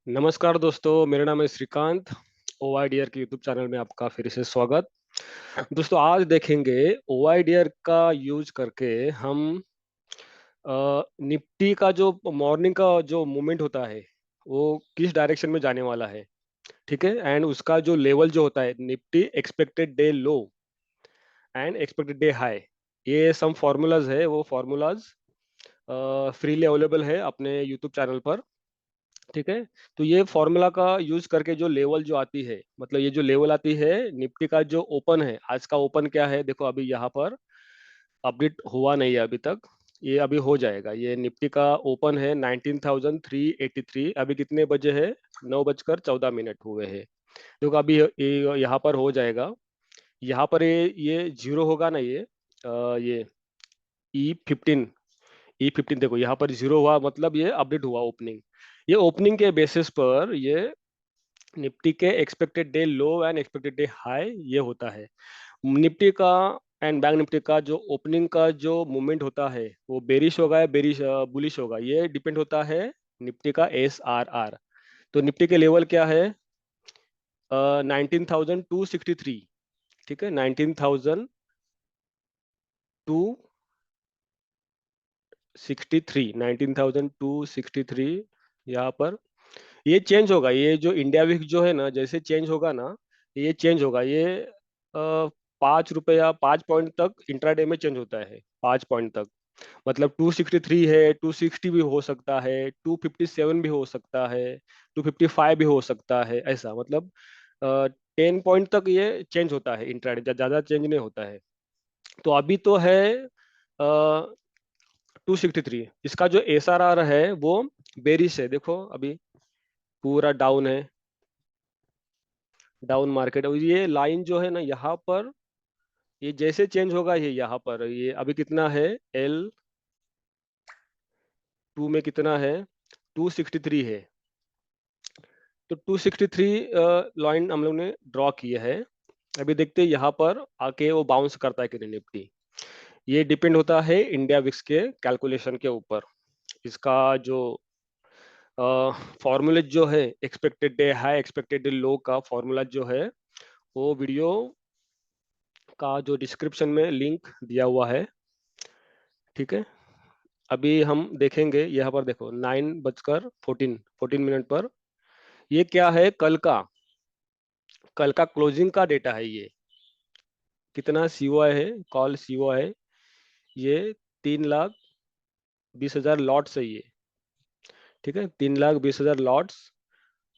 नमस्कार दोस्तों, मेरा नाम है श्रीकांत। ओआईडीआर के यूट्यूब चैनल में आपका फिर से स्वागत। दोस्तों, आज देखेंगे ओआईडीआर का यूज करके हम निफ्टी का जो मॉर्निंग का जो मूवमेंट होता है वो किस डायरेक्शन में जाने वाला है। ठीक है, एंड उसका जो लेवल जो होता है Nifty expected day low and expected day high, ये सम फॉर्मूलाज है। वो फॉर्मूलाज फ्रीली अवेलेबल है अपने यूट्यूब चैनल पर। ठीक है, तो ये फॉर्मूला का यूज करके जो लेवल जो आती है, मतलब ये जो लेवल आती है निफ्टी का जो ओपन है, आज का ओपन क्या है देखो। अभी यहाँ पर अपडेट हुआ नहीं है अभी तक, ये अभी हो जाएगा। ये निफ्टी का ओपन है 19,383। अभी कितने बजे है? 9:14 हुए हैं। देखो अभी ये यहाँ पर हो जाएगा। यहाँ पर ये जीरो होगा ना, ये E15, E15 देखो यहाँ पर जीरो हुआ, मतलब ये अपडेट हुआ ओपनिंग। ये ओपनिंग के बेसिस पर ये निफ्टी के expected day low and expected day high ये होता है। निफ्टी का एंड बैंक निफ्टी का जो ओपनिंग का जो मूवमेंट होता है वो बेरिश होगा या बेरिश बुलिश होगा, ये डिपेंड होता है निफ्टी का SRR। तो निफ्टी के लेवल क्या है? 19,263। ठीक है, 19,263 यहाँ पर ये चेंज होगा। ये जो इंडिया विक्स जो है ना, जैसे चेंज होगा ना, ये चेंज होगा। ये 5 रुपया 5 पॉइंट तक इंट्राडे में चेंज होता है, 5 पॉइंट तक। मतलब 263 है, 260 भी हो सकता है, 257 भी हो सकता है, 255 भी हो सकता है, ऐसा मतलब 10 पॉइंट तक ये चेंज होता है इंट्राडे, ज्यादा चेंज नहीं होता है। तो अभी तो है 263। इसका जो SRR है वो बेरिश है, देखो अभी पूरा डाउन है, डाउन मार्केट। और ये लाइन जो है ना यहाँ पर, ये जैसे चेंज होगा ये यहाँ पर, ये अभी कितना है L2 में कितना है? 263 है। तो 263 लाइन हम लोग ने ड्रॉ किया है। अभी देखते हैं यहाँ पर आके वो बाउंस करता है कि नहीं निफ्टी। ये डिपेंड होता है इंडिया विक्स के कैलकुलेशन के ऊपर। इसका जो फॉर्मूला जो है expected day high expected day लो का फॉर्मूला जो है, वो वीडियो का जो डिस्क्रिप्शन में लिंक दिया हुआ है। ठीक है, अभी हम देखेंगे यहाँ पर, देखो 9:14 पर ये क्या है? कल का क्लोजिंग का डेटा है ये। कितना COI है? कॉल COI है ये 3,20,000 लॉट्स है ये। ठीक है, 3,20,000 लॉट्स।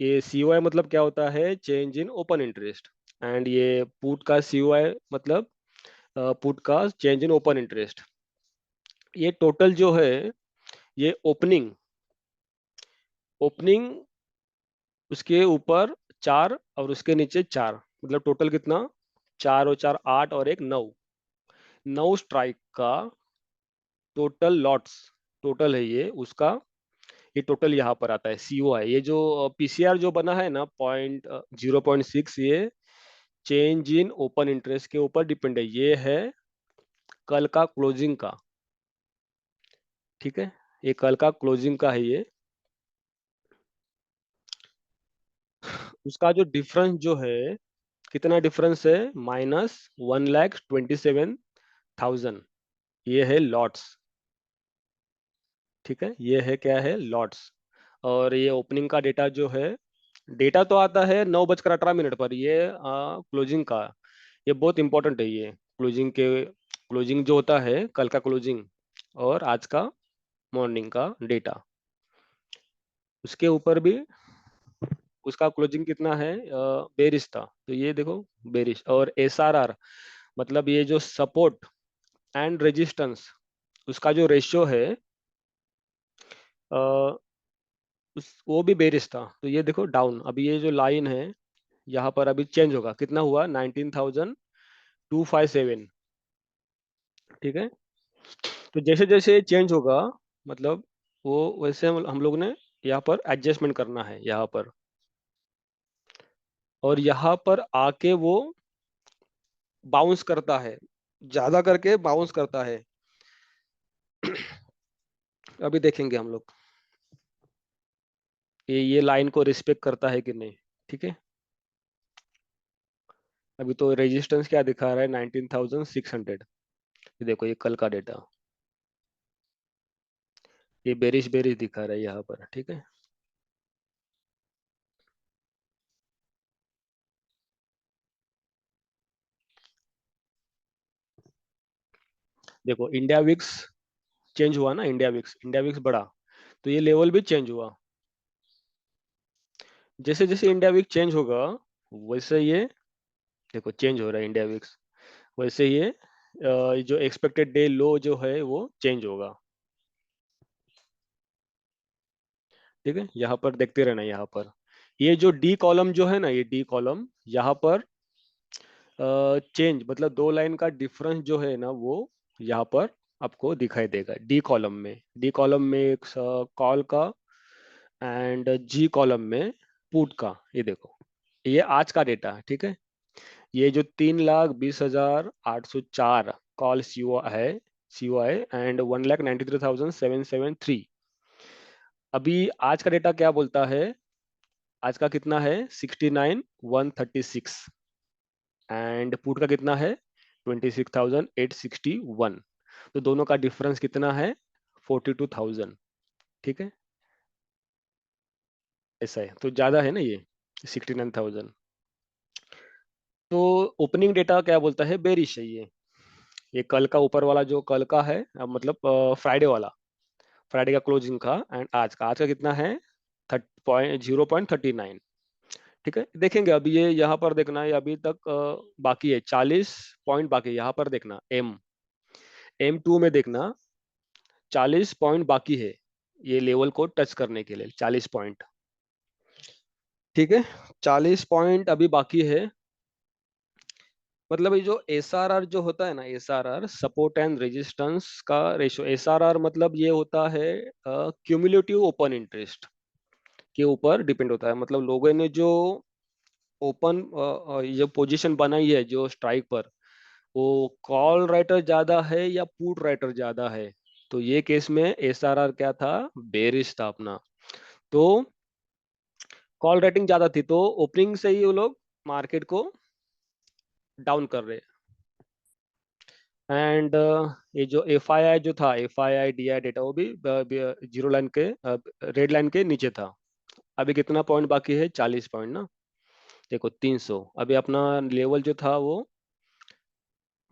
ये COI मतलब क्या होता है? Change in open interest. And ये पुट का COI मतलब पुट का चेंज इन ओपन इंटरेस्ट। ये टोटल जो है, ये ओपनिंग ओपनिंग उसके ऊपर 4 और उसके नीचे 4, मतलब टोटल कितना? 4 और 4 8 और एक 9, 9 स्ट्राइक का टोटल लॉट्स टोटल है ये उसका। ये टोटल यहाँ पर आता है COI। ये जो PCR जो बना है ना, 0.6, ये चेंज इन ओपन इंटरेस्ट के ऊपर डिपेंड है। ये है कल का क्लोजिंग का। ठीक है, ये कल का क्लोजिंग का है ये। उसका जो डिफरेंस जो है, कितना डिफरेंस है? -1,27,000। ये है लॉट्स। ठीक है, ये है क्या है? लॉट्स। और ये ओपनिंग का डेटा जो है, डेटा तो आता है 9:18 पर। ये क्लोजिंग का, ये बहुत इंपॉर्टेंट है। ये क्लोजिंग जो होता है, कल का क्लोजिंग और आज का मॉर्निंग का डेटा, उसके ऊपर भी उसका क्लोजिंग कितना है? बेरिश था, तो ये देखो बेरिश। और SRR मतलब ये जो सपोर्ट एंड रेजिस्टेंस, उसका जो रेशियो है वो भी बेरिश था। तो ये देखो डाउन। अभी ये जो लाइन है यहाँ पर अभी चेंज होगा, कितना हुआ? 19,257। ठीक है, तो जैसे जैसे चेंज होगा, मतलब वो वैसे हम लोग ने यहाँ पर एडजस्टमेंट करना है यहाँ पर। और यहाँ पर आके वो बाउंस करता है, ज्यादा करके बाउंस करता है। अभी देखेंगे हम लोग ये लाइन को रिस्पेक्ट करता है कि नहीं। ठीक है, अभी तो रेजिस्टेंस क्या दिखा रहा है, 19,600। ये देखो, ये कल का डेटा, ये बेरिश बेरिश दिखा रहा है यहाँ पर। ठीक है, देखो इंडिया विक्स चेंज हुआ ना, इंडिया विक्स बढ़ा, तो ये लेवल भी चेंज हुआ। जैसे जैसे इंडिया विक्स चेंज होगा, वैसे ये देखो चेंज हो रहा है इंडिया विक्स, वैसे ये जो एक्सपेक्टेड डे लो जो है वो चेंज होगा। ठीक है, यहाँ पर देखते रहना, यहाँ पर ये जो डी कॉलम जो है ना, ये डी कॉलम यहाँ पर चेंज, मतलब दो लाइन का डिफरेंस जो है ना, वो यहाँ पर आपको दिखाई देगा डी कॉलम में। डी कॉलम में एक कॉल का, एंड जी कॉलम में पुट का। ये देखो, ये आज का डेटा है। ठीक है, ये जो 3,20,804 कॉल सीओ है, सीओ है, एंड 1,93,773। अभी आज का डेटा क्या बोलता है, आज का कितना है, 69,136, एंड पुट का कितना है, 26,861। तो दोनों का डिफरेंस कितना है, 42,000। ठीक है, ऐसा है, तो ज्यादा है ना ये, 69,000। तो ओपनिंग डेटा क्या बोलता है, बेरिश है ये कल का ऊपर वाला जो कल का है, मतलब फ्राइडे वाला, फ्राइडे का क्लोजिंग का, एंड आज का कितना है, 0.39। ठीक है, देखेंगे अभी ये यहाँ पर देखना है, अभी तक बाकी है 40 पॉइंट बाकी है। यहाँ पर देखना M2 में देखना, 40 पॉइंट बाकी है ये लेवल को टच करने के लिए, 40 पॉइंट। ठीक है, 40 पॉइंट अभी बाकी है। मतलब ये जो एसआरआर जो होता है ना, एसआरआर सपोर्ट एंड रेजिस्टेंस का रेशियो, एसआरआर मतलब ये होता है क्यूमुलेटिव ओपन इंटरेस्ट के ऊपर डिपेंड होता है। मतलब लोगों ने जो ओपन जो पोजीशन बनाई है जो स्ट्राइक पर, वो कॉल राइटर ज्यादा है या पुट राइटर ज्यादा है। तो ये केस में एसआरआर क्या था, बेरिश था अपना। तो कॉल राइटिंग ज्यादा थी, तो ओपनिंग से ही वो लोग मार्केट को डाउन कर रहे। एंड ये जो एफ आई आई जो था, F I I D I data, वो भी जीरो लाइन के, रेड लाइन के नीचे था। अभी कितना पॉइंट बाकी है, 40 पॉइंट ना। देखो 300, अभी अपना लेवल जो था वो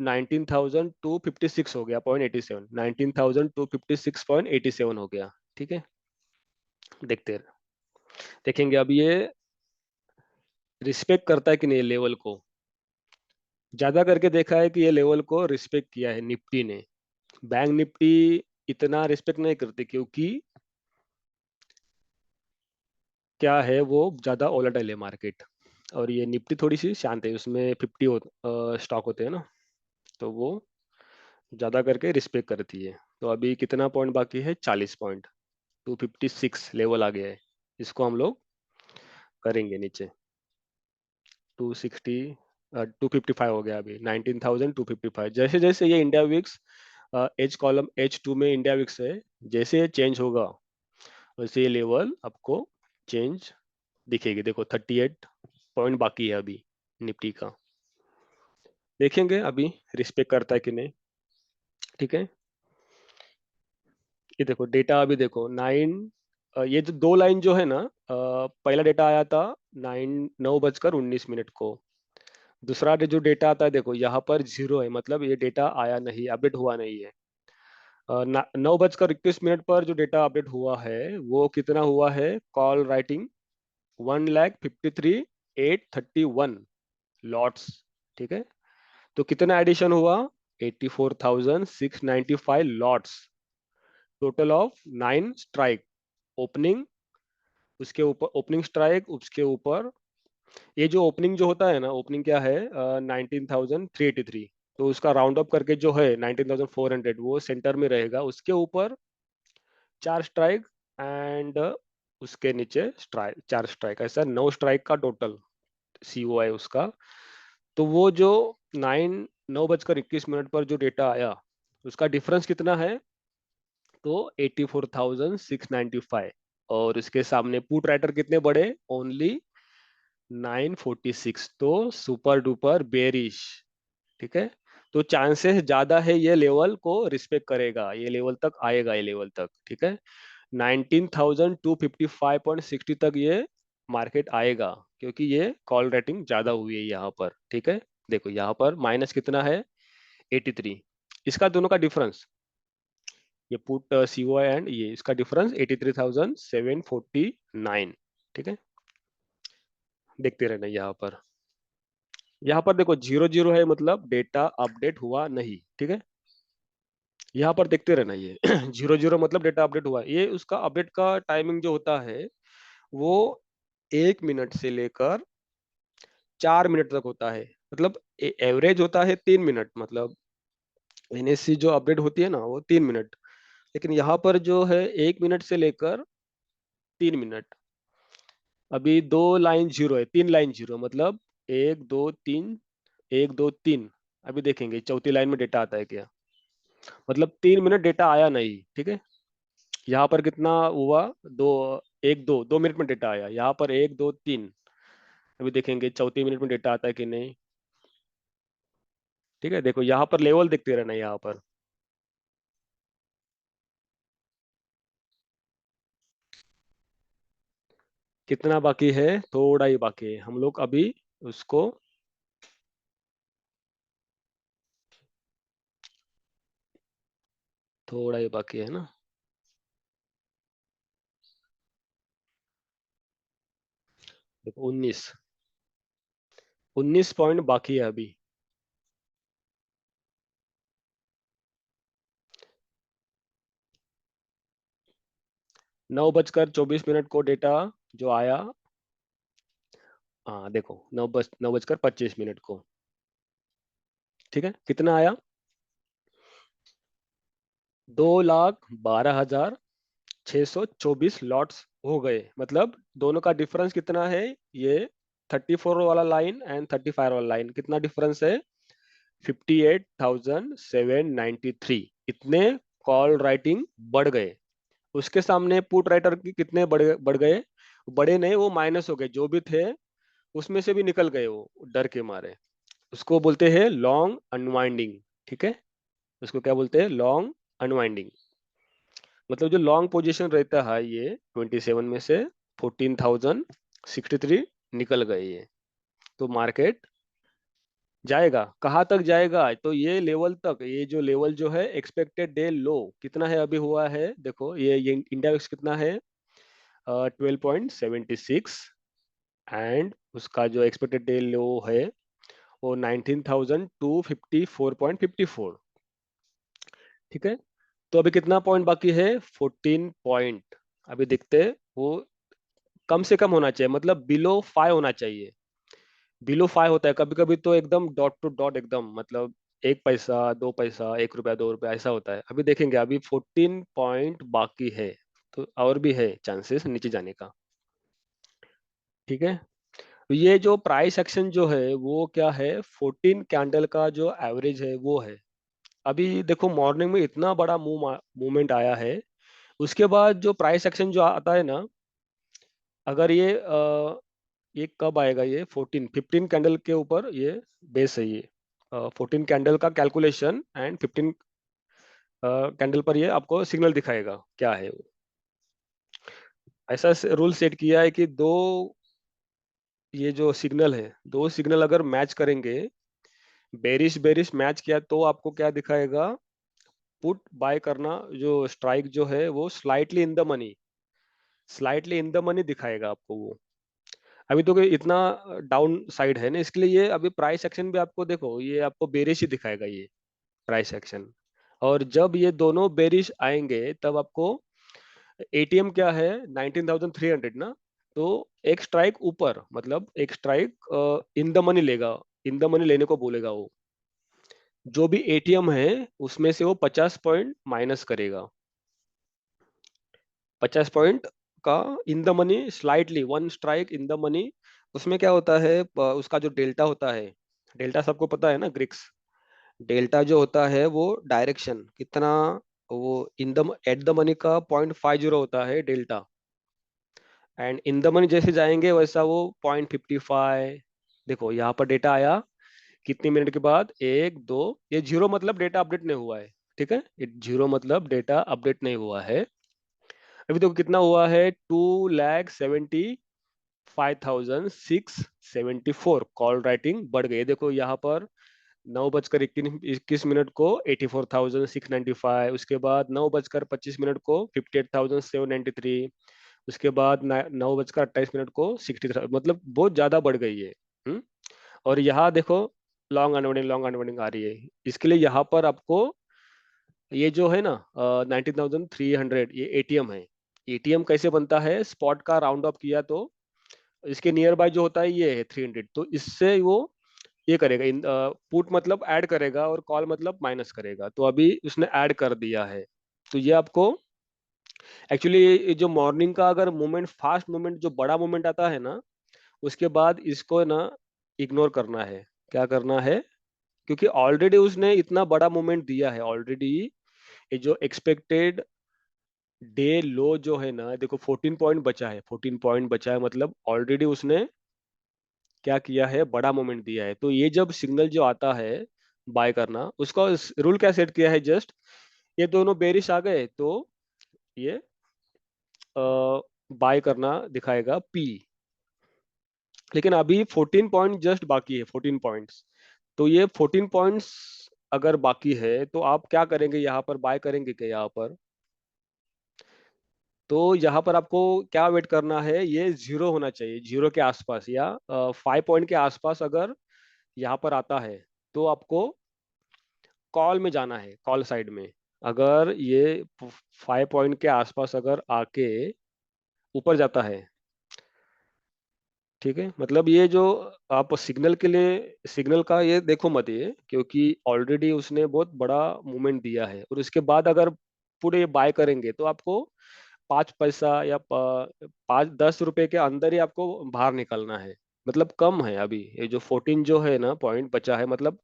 19,256 हो गया, 0.87, 19,256.87 हो गया। ठीक है, देखते देखेंगे अभी ये रिस्पेक्ट करता है कि नहीं लेवल को। ज्यादा करके देखा है कि ये लेवल को रिस्पेक्ट किया है निफ्टी ने। बैंक निफ्टी इतना रिस्पेक्ट नहीं करती, क्योंकि क्या है, वो ज्यादा वोलेटाइल है मार्केट, और ये निफ्टी थोड़ी सी शांत है, उसमें 50 स्टॉक होते हैं ना, तो वो ज्यादा करके रिस्पेक्ट करती है। तो अभी कितना पॉइंट बाकी है, 40 पॉइंट, 256 लेवल आ गया है। इसको हम लोग करेंगे नीचे, 260, 255 हो गया अभी, 19,255। जैसे जैसे ये India VIX H column H2 में इंडिया विक्स है, जैसे ये चेंज होगा वैसे ये लेवल आपको चेंज दिखेगी। देखो 38 पॉइंट बाकी है अभी निफ्टी का, देखेंगे अभी रिस्पेक्ट करता है कि नहीं। ठीक है, ये देखो डेटा, अभी देखो ये जो दो लाइन जो है ना, पहला डेटा आया था 9:19 को। दूसरा जो डेटा आता है, देखो यहाँ पर जीरो है, मतलब ये डेटा आया नहीं, अपडेट हुआ नहीं है। 9:21 पर जो डेटा अपडेट हुआ है, वो कितना हुआ है, कॉल राइटिंग 1,53,831 लॉट्स। ठीक है, तो कितना एडिशन हुआ, 84,695 lots, total of 9 strike opening, उसके ऊपर ओपनिंग स्ट्राइक, उसके ऊपर ये जो ओपनिंग जो होता है ना, ओपनिंग क्या है, 19,383। तो उसका राउंड अप करके जो है 19,400, वो सेंटर में रहेगा, उसके ऊपर 4 स्ट्राइक, एंड उसके नीचे स्ट्राइक, 4 स्ट्राइक, ऐसा 9 स्ट्राइक का टोटल सीओ है उसका। तो वो जो 9:21 पर जो डेटा आया, उसका डिफरेंस कितना है, तो 84,695। और उसके सामने पुट राइटर कितने बड़े, ओनली 946, तो सुपर डुपर बेरिश। ठीक है, तो चांसेस ज्यादा है ये लेवल को रिस्पेक्ट करेगा, ये लेवल तक आएगा, ये लेवल तक। ठीक है, 19,255.60 तक ये मार्केट आएगा, क्योंकि ये कॉल रेटिंग ज्यादा हुई है यहाँ पर। ठीक है, देखो यहाँ पर माइनस कितना है, 83। इसका दोनों का डिफरेंस, ये पुट सीओ एंड ये, इसका डिफरेंस 83,749। ठीक है, देखते रहना यहाँ पर। यहाँ पर देखो 00 है, मतलब डेटा अपडेट हुआ नहीं। ठीक है, यहाँ पर देखते रहना ये 00 मतलब डेटा अपडेट हुआ। ये उसका अपडेट का टाइमिंग जो होता है वो 1 मिनट से लेकर 4 मिनट तक होता है। मतलब एवरेज होता है 3 मिनट, मतलब एनएससी जो अपडेट होती है ना वो 3 मिनट, लेकिन यहाँ पर जो है 1 मिनट से लेकर 3 मिनट। अभी 2 लाइन 0 है, 3 लाइन 0, मतलब 1 2 3, 1 2 3। अभी देखेंगे चौथी लाइन में डेटा आता है क्या, मतलब 3 मिनट डेटा आया नहीं। ठीक है, यहाँ पर कितना हुआ, दो, 1 2 2 मिनट में डेटा आया, यहाँ पर 1 2 3। अभी देखेंगे चौथी मिनट में डेटा आता है कि नहीं। ठीक है, देखो यहाँ पर लेवल देखते रहना, यहाँ पर कितना बाकी है, थोड़ा ही बाकी है, हम लोग अभी उसको, थोड़ा ही बाकी है ना। देखो 19 पॉइंट बाकी है अभी। 9:24 को डेटा जो आया, हाँ देखो 9:25 को। ठीक है, कितना आया, 2,12,624 लॉट्स हो गए। मतलब दोनों का डिफरेंस कितना है, ये 34 वाला लाइन एंड 35 वाला लाइन, कितना डिफरेंस है, 58,793। इतने कॉल राइटिंग बढ़ गए। उसके सामने पुट राइटर की कितने बढ़ गए, बड़े नहीं, वो माइनस हो गए, जो भी थे उसमें से भी निकल गए वो डर के मारे। उसको बोलते हैं लॉन्ग अनवाइंडिंग। ठीक है, उसको क्या बोलते हैं, लॉन्ग अनवाइंडिंग। मतलब जो लॉन्ग पोजीशन रहता है, ये 27 में से 14,063 निकल गए ये। तो मार्केट जाएगा कहाँ तक, जाएगा तो ये लेवल तक। ये जो लेवल जो है एक्सपेक्टेड डे लो कितना है, अभी हुआ है देखो, ये इंडेक्स कितना है, 12.76, एंड उसका जो एक्सपेक्टेड डे लो है वो 19,254.54। ठीक है, तो अभी कितना पॉइंट बाकी है, 14 पॉइंट। अभी देखते हैं, वो कम से कम होना चाहिए, मतलब बिलो 5 होना चाहिए। बिलो 5 होता है कभी कभी तो एकदम डॉट टू डॉट, एकदम मतलब 1 पैसा 2 पैसा, 1 रुपया 2 रुपया ऐसा होता है। अभी देखेंगे, अभी 14 पॉइंट बाकी है, तो और भी है चांसेस नीचे जाने का। ठीक है, तो ये जो प्राइस एक्शन जो है वो क्या है, 14 कैंडल का जो एवरेज है वो है। अभी देखो मॉर्निंग में इतना बड़ा मूवमेंट आया है, उसके बाद जो प्राइस एक्शन जो आता है ना, अगर ये कब आएगा, ये 15 कैंडल के ऊपर ये बेस है ये। 14 कैंडल का कैलकुलेशन एंड 15 कैंडल पर ये आपको सिग्नल दिखाएगा क्या है वो। ऐसा रूल सेट किया है कि दो, ये जो सिग्नल है, दो सिग्नल अगर मैच करेंगे, बेरिश बेरिश मैच किया, तो आपको क्या दिखाएगा, पुट बाय करना, जो स्ट्राइक जो है वो स्लाइटली इन द मनी दिखाएगा आपको वो। अभी तो कोई इतना डाउन साइड है ना, इसके लिए ये अभी प्राइस एक्शन भी आपको देखो, ये आपको बेरिश ही दिखाएगा ये प्राइस एक्शन। और जब ये दोनों बेरिश आएंगे तब आपको एटीएम क्या है, 19,300 ना, तो एक स्ट्राइक ऊपर, मतलब एक स्ट्राइक इन द मनी लेगा, इन द मनी लेने को बोलेगा वो। जो भी एटीएम है उसमें से वो 50 पॉइंट माइनस करेगा, 50 पॉइंट का in the money, slightly one strike in the money. उसमें क्या होता है, उसका जो डेल्टा होता है, डेल्टा सबको पता है ना, ग्रिक्स। डेल्टा जो होता है वो डायरेक्शन कितना, वो in the at the money का 0.50 होता है delta. And in the money जैसे जाएंगे वैसा वो 0.55। देखो यहाँ पर डेटा आया कितनी मिनट के बाद, एक दो, ये जीरो मतलब डेटा अपडेट नहीं हुआ है। ठीक है, ये जीरो मतलब डेटा अपडेट नहीं हुआ है। अभी देखो कितना हुआ है, 2,75,674 कॉल राइटिंग बढ़ गई। देखो यहाँ पर 9 बजकर 21 मिनट को 84,695, उसके बाद 9 बजकर 25 मिनट को 58,793, उसके बाद 9 बजकर 28 मिनट को 63, मतलब बहुत ज्यादा बढ़ गई है। हम्म। और यहाँ देखो लॉन्ग अनवाइंडिंग आ रही है। इसके लिए यहाँ पर आपको ये जो है ना 19,300, ये एटीएम है। एटीएम कैसे बनता है, स्पॉट का राउंड अप किया तो इसके नियर बाय जो होता है ये है 300, तो इससे वो ये करेगा, इन पुट मतलब ऐड करेगा और कॉल मतलब माइनस करेगा, तो अभी उसने ऐड कर दिया है। तो ये आपको एक्चुअली जो मॉर्निंग का अगर मूवमेंट, फास्ट मूवमेंट, जो बड़ा मूवमेंट आता है ना, उसके बाद इसको ना इग्नोर करना है। क्या करना है, क्योंकि ऑलरेडी उसने इतना बड़ा मूवमेंट दिया है ऑलरेडी। ये जो एक्सपेक्टेड डे लो जो है ना, देखो 14 पॉइंट बचा है, 14 पॉइंट बचा है, मतलब ऑलरेडी उसने क्या किया है, बड़ा मोमेंट दिया है। तो ये जब सिग्नल जो आता है बाय करना, उसका रूल क्या सेट किया है, जस्ट ये दोनों बेरिश आ गए तो ये बाय करना दिखाएगा पी। लेकिन अभी 14 पॉइंट जस्ट बाकी है, 14 पॉइंट्स। तो ये 14 पॉइंट्स अगर बाकी है तो आप क्या करेंगे, यहाँ पर बाय करेंगे क्या यहाँ पर? तो यहाँ पर आपको क्या वेट करना है, ये जीरो होना चाहिए, जीरो के आसपास या 5 पॉइंट के आसपास अगर यहाँ पर आता है तो आपको कॉल में जाना है, कॉल साइड में। अगर ये 5 पॉइंट के आसपास अगर आके ऊपर जाता है, ठीक है, मतलब ये जो आप सिग्नल के लिए, सिग्नल का ये देखो मत ये, क्योंकि ऑलरेडी उसने बहुत बड़ा मूवमेंट दिया है, और उसके बाद अगर पूरे बाय करेंगे तो आपको 5 पैसा या 5-10 रुपए के अंदर ही आपको बाहर निकलना है। मतलब कम है अभी, ये जो 14 जो है ना पॉइंट बचा है, मतलब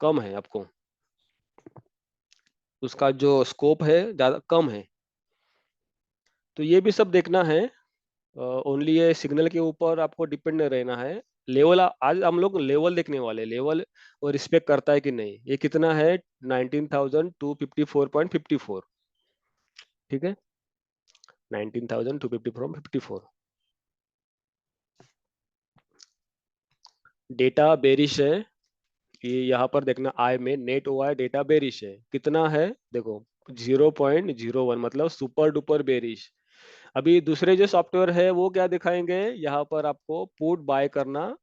कम है आपको, उसका जो स्कोप है ज्यादा कम है। तो ये भी सब देखना है। ओनली ये सिग्नल के ऊपर आपको डिपेंड नहीं रहना है। लेवल आज हम लोग लेवल देखने वाले, लेवल और रिस्पेक्ट करता है कि नहीं, ये कितना है, 19,254.54। ठीक है, 19,254.54। डेटा बेरिश है, ये यहाँ पर देखना, आई में नेट हुआ है, डेटा बेरिश है, कितना है देखो, 0.01, मतलब सुपर डुपर बेरिश। अभी दूसरे जो सॉफ्टवेयर है वो क्या दिखाएंगे, यहाँ पर आपको पुट बाय करना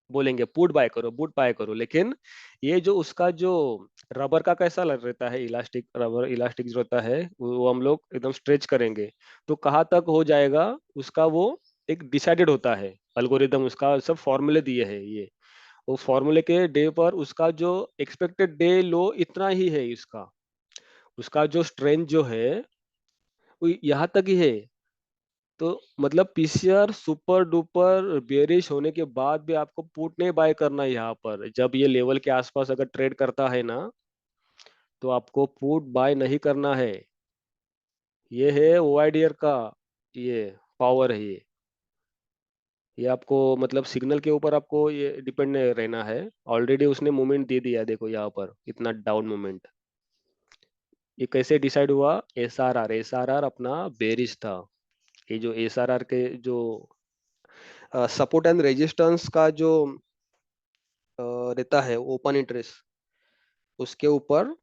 बोलेंगे, पुट बाय करो, पुट बाय करो, लेकिन ये जो उसका जो रबर का कैसा लग रहता है, इलास्टिक, रबर इलास्टिक जो रहता है वो हम लोग एकदम स्ट्रेच करेंगे तो कहाँ तक हो जाएगा उसका, वो एक डिसाइडेड होता है अल्गोरिदम, उसका सब फॉर्मूले दिए हैं ये। वो फॉर्मूले के डे पर उसका जो एक्सपेक्टेड डे लो इतना ही है इसका, उसका जो स्ट्रेंथ जो है वो यहाँ तक ही है। तो मतलब पीसीआर सुपर डुपर बेरिश होने के बाद भी आपको पुट नहीं बाय करना है, यहाँ पर जब ये लेवल के आसपास अगर ट्रेड करता है ना, तो आपको पुट बाय नहीं करना है। ये है ओआईडीआर का, ये पावर है ये आपको मतलब सिग्नल के ऊपर आपको ये डिपेंड नहीं रहना है। ऑलरेडी उसने मूवमेंट दे दिया है, देखो यहाँ पर इतना डाउन मूवमेंट। ये कैसे डिसाइड हुआ, एसआरआर, एसआरआर अपना बेरिश था। ये जो एसआरआर के जो सपोर्ट एंड रेजिस्टेंस का जो रहता है ओपन इंटरेस्ट, उसके ऊपर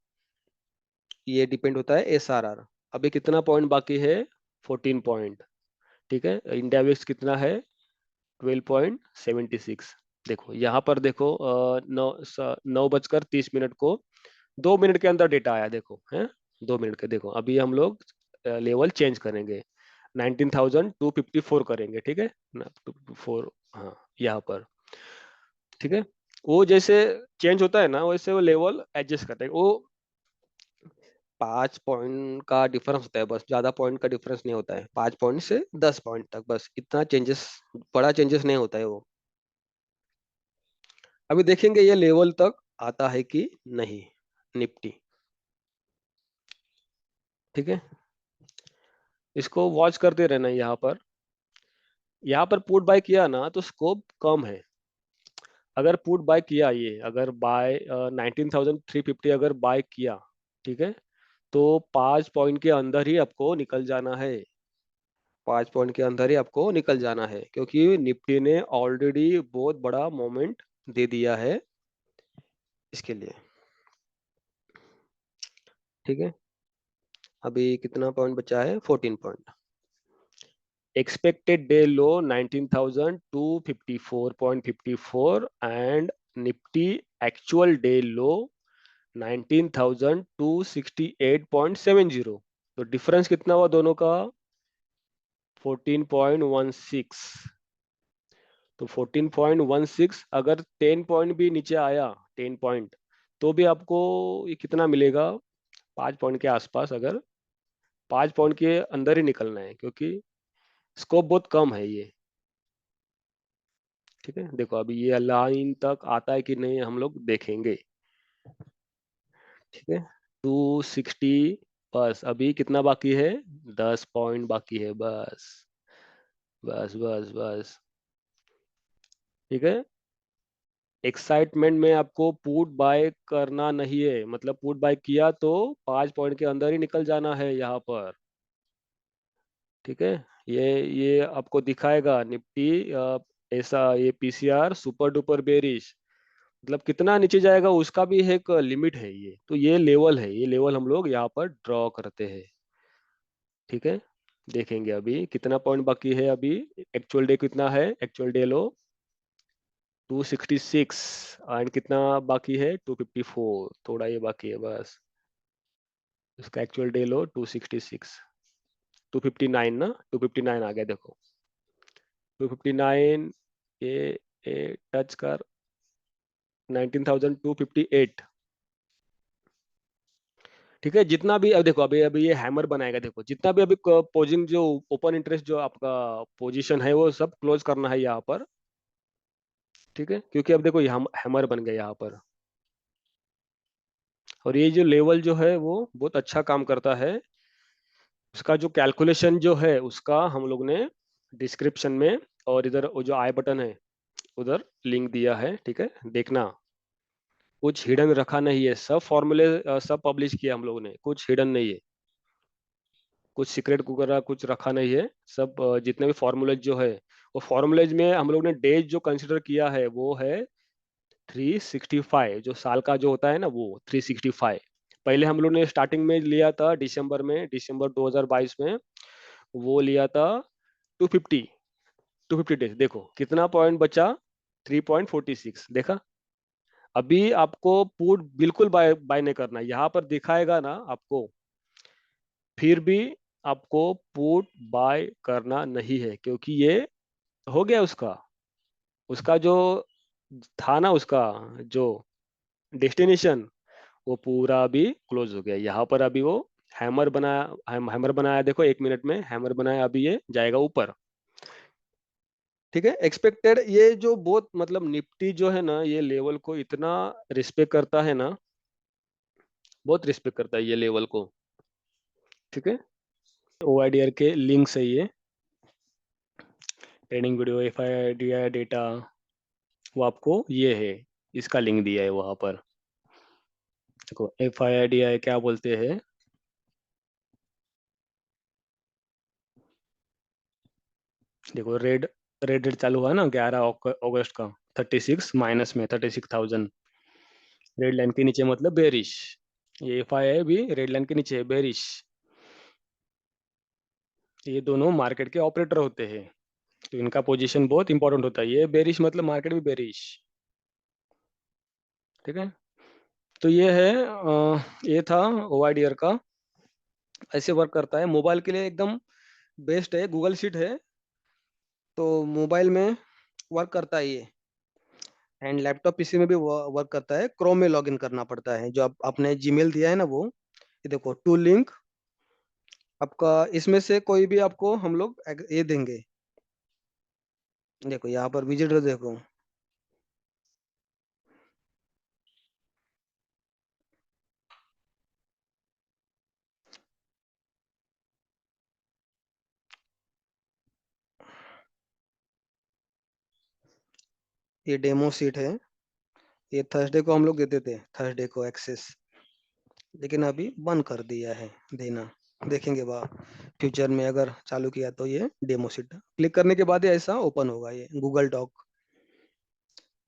ये डिपेंड होता है एसआरआर। अभी कितना पॉइंट बाकी है, 14 पॉइंट। ठीक है, इंडिया विक्स कितना है, 12.76। देखो यहाँ पर देखो 9 बजकर 30 मिनट को 2 मिनट के अंदर डेटा आया, देखो है, 2 मिनट के। देखो अभी हम लोग लेवल चेंज करेंगे, 19,254 करेंगे, ठीक है ना, 254, हाँ यहाँ पर। ठीक है, वो जैसे चेंज होता है ना वैसे वो लेवल एडजस्ट करता है वो। 5 पॉइंट का डिफरेंस होता है बस, ज्यादा पॉइंट का डिफरेंस नहीं होता है, 5 पॉइंट से 10 पॉइंट तक, बस इतना चेंजेस, बड़ा चेंजेस नहीं होता है वो। अभी देखेंगे ये लेवल तक आता है कि नहीं, निफ्टी। ठीक है, इसको वॉच करते रहना यहाँ पर पुट बाय किया ना तो स्कोप कम है। अगर पुट बाय किया, ये अगर बाय 19,350 अगर बाय किया, ठीक है, तो 5 पॉइंट के अंदर ही आपको निकल जाना है। 5 पॉइंट के अंदर ही आपको निकल जाना है, क्योंकि निफ्टी ने ऑलरेडी बहुत बड़ा मोमेंट दे दिया है इसके लिए। ठीक है, अभी कितना पॉइंट बचा है? 14 point. Expected day low 19,254.54 and Nifty actual day लो 19,268.70। तो डिफरेंस कितना हुआ दोनों का? 14.16। तो 14.16 अगर 10 पॉइंट भी नीचे आया, 10 पॉइंट, तो भी आपको ये कितना मिलेगा? 5 पॉइंट के आसपास। अगर 5 पॉइंट के अंदर ही निकलना है, क्योंकि स्कोप बहुत कम है ये। ठीक है, देखो अभी ये लाइन तक आता है कि नहीं हम लोग देखेंगे। ठीक है, 260। बस अभी कितना बाकी है? 10 पॉइंट बाकी है बस। बस बस बस। ठीक है, एक्साइटमेंट में आपको पुट बाय करना नहीं है, मतलब पुट बाय किया तो 5 पॉइंट के अंदर ही निकल जाना है यहाँ पर। ठीक है, ये आपको दिखाएगा निफ्टी ऐसा, ये पीसीआर सुपर डुपर बेरिश, मतलब कितना नीचे जाएगा उसका भी एक लिमिट है। ये तो ये लेवल है, ये लेवल हम लोग यहाँ पर ड्रॉ करते हैं। ठीक है, देखेंगे अभी कितना पॉइंट बाकी है। अभी एक्चुअल डे कितना है? एक्चुअल डे लो 266 एंड कितना बाकी है? 254, थोड़ा ये बाकी है बस। उसका एक्चुअल डे लो 266, 259 ना, 259 आ गया देखो। 259, ये टच कर 19,258। ठीक है, जितना भी अब देखो, अभी अभी ये हैमर बनाएगा, देखो जितना भी अभी पोजिंग जो ओपन इंटरेस्ट जो आपका पोजीशन है वो सब क्लोज करना है यहाँ पर। ठीक है, क्योंकि अब देखो यहाँ हैमर बन गया यहाँ पर। और ये जो लेवल जो है वो बहुत अच्छा काम करता है। उसका जो कैलकुलेशन जो है उसका हम लोग ने डिस्क्रिप्शन में और इधर वो जो आई बटन है उधर लिंक दिया है। ठीक है, देखना, कुछ हिडन रखा नहीं है, सब फॉर्मूले सब पब्लिश किया हम लोगों ने, कुछ हिडन नहीं है, कुछ सीक्रेट वगैरह कुछ रखा नहीं है। सब जितने भी फॉर्मूलेज जो है, वो फॉर्मूलेज में हम लोग ने डेज जो कंसिडर किया है वो है 365, जो साल का जो होता है ना वो 365। पहले हम लोग ने स्टार्टिंग में लिया था दिसंबर में, दिसंबर 2022 में वो लिया था 250, 250 डेज। देखो कितना पॉइंट बचा? 3.46 देखा। अभी आपको पुट बिल्कुल बाय बाय नहीं करना, यहाँ पर दिखाएगा ना आपको, फिर भी आपको पुट बाय करना नहीं है, क्योंकि ये हो गया उसका, उसका जो था ना, उसका जो डेस्टिनेशन, वो पूरा अभी क्लोज हो गया। यहाँ पर अभी वो हैमर बनाया, हैमर बनाया, देखो 1 मिनट में हैमर बनाया, अभी ये जाएगा ऊपर। ठीक है, एक्सपेक्टेड ये जो बहुत मतलब निफ्टी जो है ना, ये लेवल को इतना रिस्पेक्ट करता है ना, बहुत रिस्पेक्ट करता है ये लेवल को। ठीक है, ओआईडीआर के लिंक से ये trading video F I D I data, वो आपको ये है, इसका लिंक दिया है वहां पर। देखो एफ आई डी आई क्या बोलते हैं, देखो रेड, रेड रेड चालू हुआ ना 11 अगस्त का, 36 माइनस में 36,000, रेड लाइन के नीचे मतलब बेरिश। ये एफ आई आई भी रेड लाइन के नीचे है, बेरिश। ये दोनों मार्केट के ऑपरेटर होते हैं, तो इनका पोजीशन बहुत इंपॉर्टेंट होता है। ये बेरिश मतलब मार्केट भी बेरिश। ठीक है, तो ये है ये था ओआईडीआर का, ऐसे वर्क करता है। मोबाइल के लिए एकदम बेस्ट है, गूगल शीट है, तो मोबाइल में वर्क करता है ये। एंड लैपटॉप पीसी में भी वर्क करता है, क्रोम में लॉगिन करना पड़ता है, जो आपने जीमेल दिया है ना वो, ये देखो टू लिंक आपका, इसमें से कोई भी आपको हम लोग ये देंगे। देखो यहाँ पर विजिटर देखो, ये डेमो सीट है। ये थर्सडे को हम लोग देते थे, थर्सडे को एक्सेस, लेकिन अभी बंद कर दिया है देना। देखेंगे फ्यूचर में अगर चालू किया तो ये डेमो सीट क्लिक करने के बाद ही ऐसा ओपन होगा ये गूगल डॉक।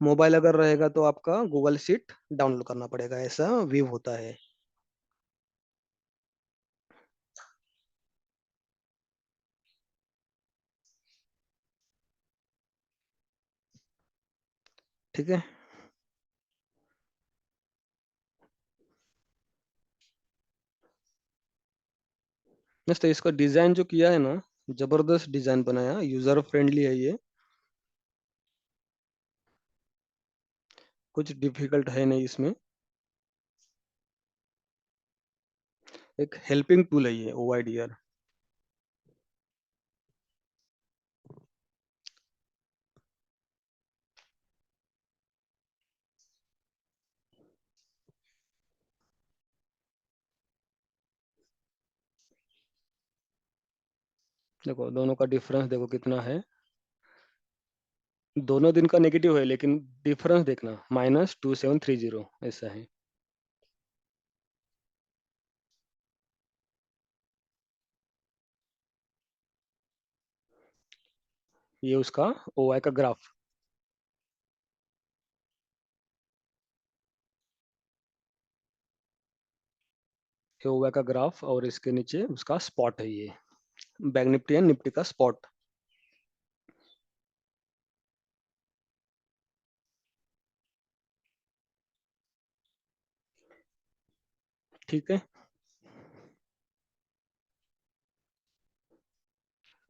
मोबाइल अगर रहेगा तो आपका गूगल शीट डाउनलोड करना पड़ेगा, ऐसा व्यू होता है। ठीक है। बस तो इसका डिजाइन जो किया है ना, जबरदस्त डिजाइन बनाया, यूजर फ्रेंडली है ये, कुछ डिफिकल्ट है नहीं इसमें। एक हेल्पिंग टूल है ये ओवाइडियर। देखो दोनों का डिफरेंस देखो कितना है। दोनों दिन का नेगेटिव है लेकिन डिफरेंस देखना, -2730 ऐसा है। ये उसका ओआई का ग्राफ। ये ओआई का ग्राफ और इसके नीचे उसका स्पॉट है ये, बैंक निफ्टी एंड निफ्टी का स्पॉट। ठीक है।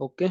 ओके।